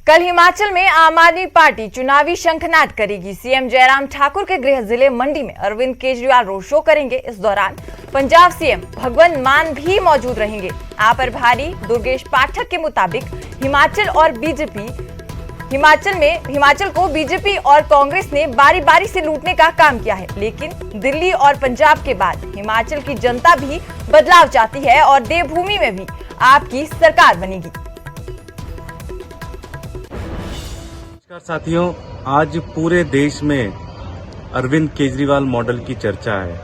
कल हिमाचल में आम आदमी पार्टी चुनावी शंखनाद करेगी। सीएम जयराम ठाकुर के गृह जिले मंडी में अरविंद केजरीवाल रोड शो करेंगे। इस दौरान पंजाब सीएम भगवंत मान भी मौजूद रहेंगे। आप प्रभारी दुर्गेश पाठक के मुताबिक हिमाचल को बीजेपी और कांग्रेस ने बारी बारी से लूटने का काम किया है, लेकिन दिल्ली और पंजाब के बाद हिमाचल की जनता भी बदलाव चाहती है और देवभूमि में भी आपकी सरकार बनेगी। नमस्कार साथियों, आज पूरे देश में अरविंद केजरीवाल मॉडल की चर्चा है।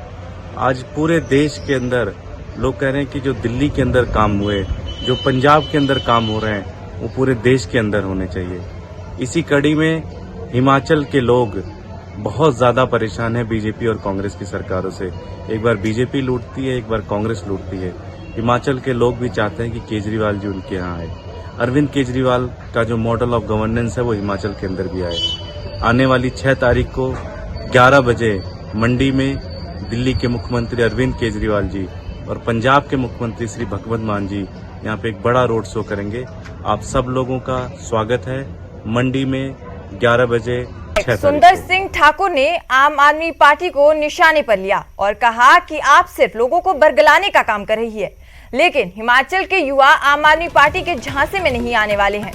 आज पूरे देश के अंदर लोग कह रहे हैं कि जो दिल्ली के अंदर काम हुए, जो पंजाब के अंदर काम हो रहे हैं, वो पूरे देश के अंदर होने चाहिए। इसी कड़ी में हिमाचल के लोग बहुत ज्यादा परेशान हैं बीजेपी और कांग्रेस की सरकारों से। एक बार बीजेपी लूटती है, एक बार कांग्रेस लूटती है। हिमाचल के लोग भी चाहते हैं कि केजरीवाल जी उनके यहाँ आए। अरविंद केजरीवाल का जो मॉडल ऑफ गवर्नेंस है वो हिमाचल के अंदर भी आए। आने वाली 6 तारीख को 11 बजे मंडी में दिल्ली के मुख्यमंत्री अरविंद केजरीवाल जी और पंजाब के मुख्यमंत्री श्री भगवंत मान जी यहाँ पे एक बड़ा रोड शो करेंगे। आप सब लोगों का स्वागत है मंडी में 11 बजे 6 तारीख। सुंदर सिंह ठाकुर ने आम आदमी पार्टी को निशाने पर लिया और कहा कि आप सिर्फ लोगों को बरगलाने का काम कर रही है, लेकिन हिमाचल के युवा आम आदमी पार्टी के झांसे में नहीं आने वाले हैं।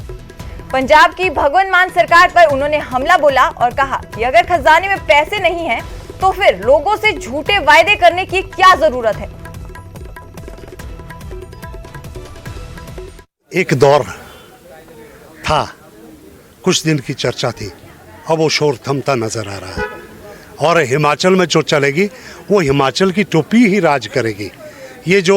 पंजाब की भगवंत मान सरकार पर उन्होंने हमला बोला और कहा कि अगर खजाने में पैसे नहीं हैं, तो फिर लोगों से झूठे वायदे करने की क्या जरूरत है। एक दौर था, कुछ दिन की चर्चा थी, अब वो शोर थमता नजर आ रहा है और हिमाचल में जो चलेगी वो हिमाचल की टोपी ही राज करेगी। ये जो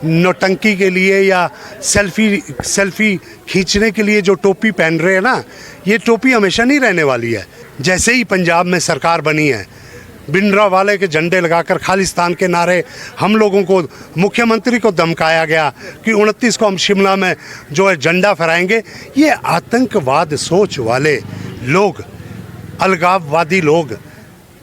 नौटंकी के लिए या सेल्फी खींचने के लिए जो टोपी पहन रहे हैं ना, ये टोपी हमेशा नहीं रहने वाली है। जैसे ही पंजाब में सरकार बनी है, भिंडरावाले के झंडे लगाकर खालिस्तान के नारे हम लोगों को, मुख्यमंत्री को धमकाया गया कि 29 को हम शिमला में जो है झंडा फहराएंगे। ये आतंकवाद सोच वाले लोग, अलगाववादी लोग,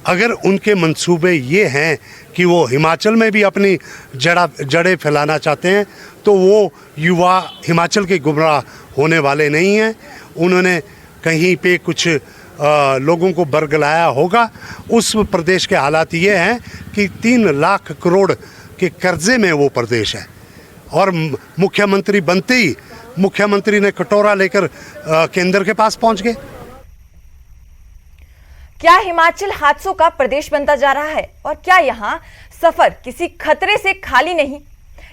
अगर उनके मंसूबे ये हैं कि वो हिमाचल में भी अपनी जड़ें फैलाना चाहते हैं, तो वो युवा हिमाचल के गुमराह होने वाले नहीं हैं। उन्होंने कहीं पे कुछ लोगों को बरगलाया होगा। उस प्रदेश के हालात ये हैं कि 3 लाख करोड़ के कर्जे में वो प्रदेश है और मुख्यमंत्री बनते ही मुख्यमंत्री ने कटोरा लेकर केंद्र के पास पहुंच गए। क्या हिमाचल हादसों का प्रदेश बनता जा रहा है और क्या यहाँ सफर किसी खतरे से खाली नहीं?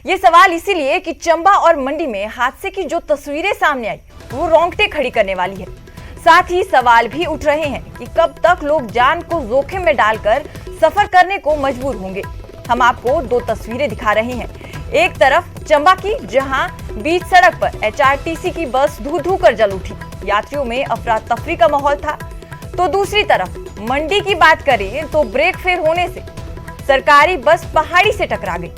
ये सवाल इसीलिए कि चंबा और मंडी में हादसे की जो तस्वीरें सामने आई वो रोंगटे खड़ी करने वाली है। साथ ही सवाल भी उठ रहे हैं कि कब तक लोग जान को जोखिम में डालकर सफर करने को मजबूर होंगे। हम आपको 2 तस्वीरें दिखा रहे हैं। एक तरफ चंबा की, जहां बीच सड़क पर एचआरटीसी की बस धू धू कर जल उठी, यात्रियों में अफरा तफरी का माहौल था। तो दूसरी तरफ मंडी की बात करें तो ब्रेक फेल होने से सरकारी बस पहाड़ी से टकरा गई।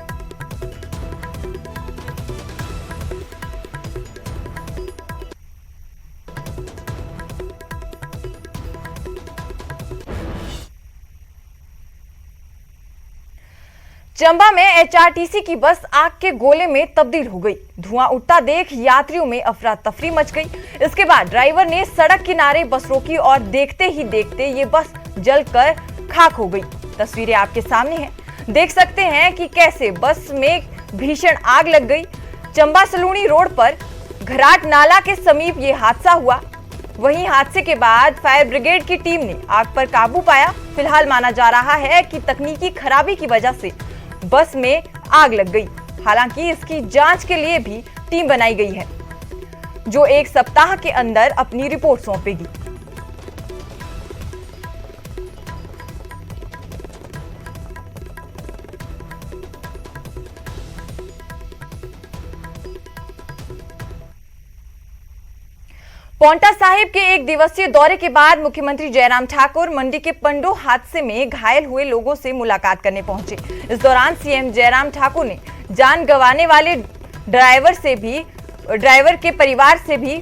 चंबा में एचआरटीसी की बस आग के गोले में तब्दील हो गई। धुआं उठता देख यात्रियों में अफरा तफरी मच गई। इसके बाद ड्राइवर ने सड़क किनारे बस रोकी और देखते ही देखते ये बस जलकर खाक हो गई। तस्वीरें आपके सामने हैं। देख सकते हैं कि कैसे बस में भीषण आग लग गई। चंबा सलूणी रोड पर घराट नाला के समीप ये हादसा हुआ। वहीं हादसे के बाद फायर ब्रिगेड की टीम ने आग पर काबू पाया। फिलहाल माना जा रहा है कि तकनीकी खराबी की वजह से बस में आग लग गई। हालांकि इसकी जांच के लिए भी टीम बनाई गई है, जो 1 सप्ताह के अंदर अपनी रिपोर्ट सौंपेगी। पांवटा साहिब के 1 दिवसीय दौरे के बाद मुख्यमंत्री जयराम ठाकुर मंडी के पंडो हादसे में घायल हुए लोगों से मुलाकात करने पहुंचे। इस दौरान सीएम जयराम ठाकुर ने जान गंवाने वाले ड्राइवर के परिवार से भी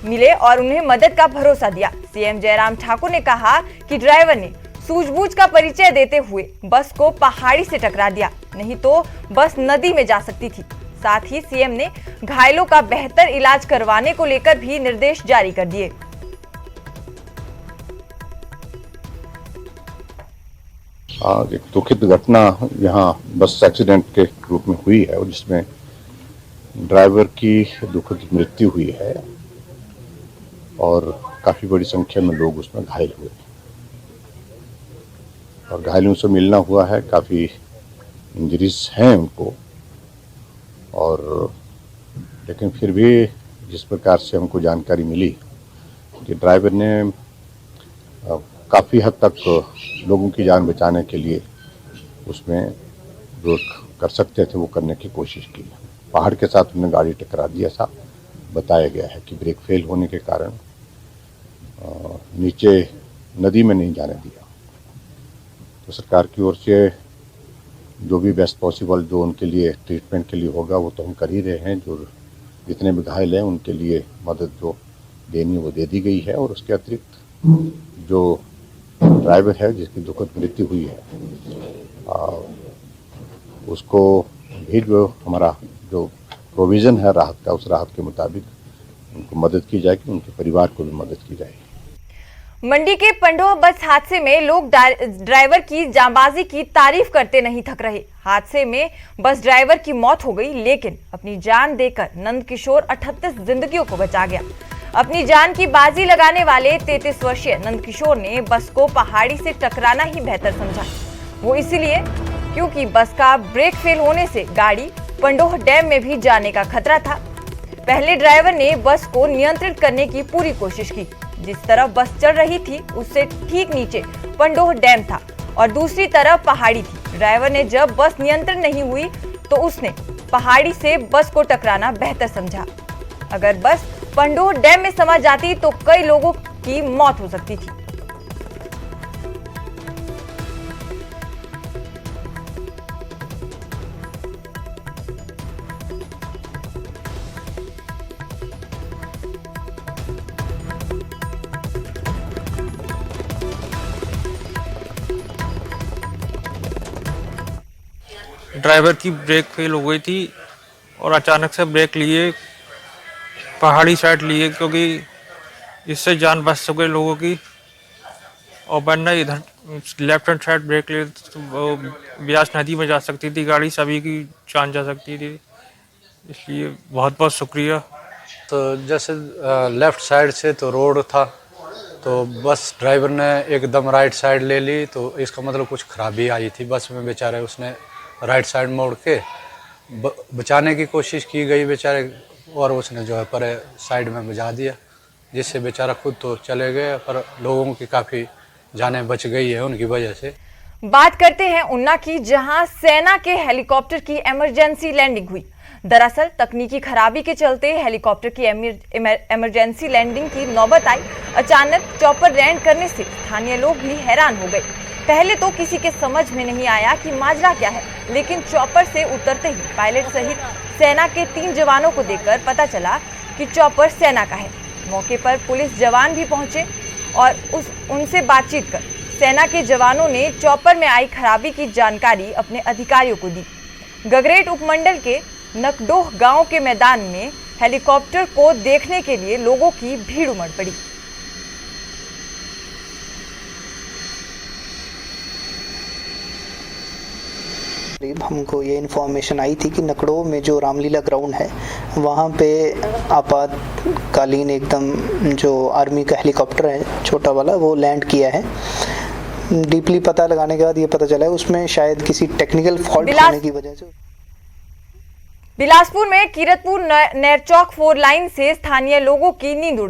मिले और उन्हें मदद का भरोसा दिया। सीएम जयराम ठाकुर ने कहा कि ड्राइवर ने सूझबूझ का परिचय देते हुए बस को पहाड़ी से टकरा दिया, नहीं तो बस नदी में जा सकती थी। साथ ही सीएम ने घायलों का बेहतर इलाज करवाने को लेकर भी निर्देश जारी कर दिए। आज एक दुखद घटना यहाँ बस एक्सीडेंट के रूप में हुई है, जिसमें ड्राइवर की दुखद मृत्यु हुई है और काफी बड़ी संख्या में लोग उसमें घायल हुए और घायलों से मिलना हुआ है, काफी इंजरीज हैं उनको। और लेकिन फिर भी जिस प्रकार से हमको जानकारी मिली कि ड्राइवर ने काफ़ी हद तक लोगों की जान बचाने के लिए उसमें जो कर सकते थे वो करने की कोशिश की। पहाड़ के साथ उन्हें गाड़ी टकरा दिया था। बताया गया है कि ब्रेक फेल होने के कारण नीचे नदी में नहीं जाने दिया। तो सरकार की ओर से जो भी बेस्ट पॉसिबल जो उनके लिए ट्रीटमेंट के लिए होगा वो तो हम कर ही रहे हैं। जो जितने भी घायल हैं उनके लिए मदद जो देनी वो दे दी गई है और उसके अतिरिक्त जो ड्राइवर है जिसकी दुखद मृत्यु हुई है उसको भी जो हमारा जो प्रोविज़न है राहत का, उस राहत के मुताबिक उनको मदद की जाएगी, उनके परिवार को भी मदद की जाएगी। मंडी के पंडोह बस हादसे में लोग ड्राइवर की जांबाजी की तारीफ करते नहीं थक रहे। हादसे में बस ड्राइवर की मौत हो गई, लेकिन अपनी जान देकर नंदकिशोर 38 जिंदगियों को बचा गया। अपनी जान की बाजी लगाने वाले 33 वर्षीय नंदकिशोर ने बस को पहाड़ी से टकराना ही बेहतर समझा। वो इसीलिए क्योंकि बस का ब्रेक फेल होने से गाड़ी पंडोह डैम में भी जाने का खतरा था। पहले ड्राइवर ने बस को नियंत्रित करने की पूरी कोशिश की। जिस तरफ बस चल रही थी उससे ठीक नीचे पंडोह डैम था और दूसरी तरफ पहाड़ी थी। ड्राइवर ने जब बस नियंत्रण नहीं हुई तो उसने पहाड़ी से बस को टकराना बेहतर समझा। अगर बस पंडोह डैम में समा जाती तो कई लोगों की मौत हो सकती थी। ड्राइवर की ब्रेक फेल हो गई थी और अचानक से ब्रेक लिए, पहाड़ी साइड लिए, क्योंकि इससे जान बच सके लोगों की। और वरना इधर लेफ्ट हैंड साइड ब्रेक लिए तो ब्यास नदी में जा सकती थी गाड़ी, सभी की जान जा सकती थी। इसलिए बहुत बहुत शुक्रिया। तो जैसे लेफ़्ट साइड से तो रोड था, तो बस ड्राइवर ने एकदम राइट साइड ले ली, तो इसका मतलब कुछ खराबी आई थी बस में। बेचारे उसने राइट साइड मोड़ के बचाने की कोशिश की गई बेचारे, और उसने जो है पर साइड में बचा दिया, जिससे बेचारा खुद तो चले गए पर लोगों की काफ़ी जानें बच गई है उनकी वजह से। बात करते हैं उन्ना की, जहां सेना के हेलीकॉप्टर की इमरजेंसी लैंडिंग हुई। दरअसल तकनीकी खराबी के चलते हेलीकॉप्टर की इमरजेंसी लैंडिंग की नौबत आई। अचानक चॉपर लैंड करने से स्थानीय लोग भी हैरान हो गए। पहले तो किसी के समझ में नहीं आया कि माजरा क्या है, लेकिन चॉपर से उतरते ही पायलट सहित सेना के 3 जवानों को देखकर पता चला कि चॉपर सेना का है। मौके पर पुलिस जवान भी पहुंचे और उनसे बातचीत कर सेना के जवानों ने चॉपर में आई खराबी की जानकारी अपने अधिकारियों को दी। गगरेट उपमंडल के नकडोह गांव के मैदान में हेलीकॉप्टर को देखने के लिए लोगों की भीड़ उमड़ पड़ी। हमको ये इन्फॉर्मेशन आई थी कि नकड़ो में जो रामलीला ग्राउंड है वहाँ पे आपातकालीन एकदम जो आर्मी का हेलीकॉप्टर है छोटा वाला वो लैंड किया है। डीपली पता लगाने के बाद ये पता चला है उसमें शायद किसी टेक्निकल फॉल्ट होने की वजह से। बिलासपुर में कीरतपुर नेरचौक 4 लाइन से स्थानीय लोगों की नींद उड़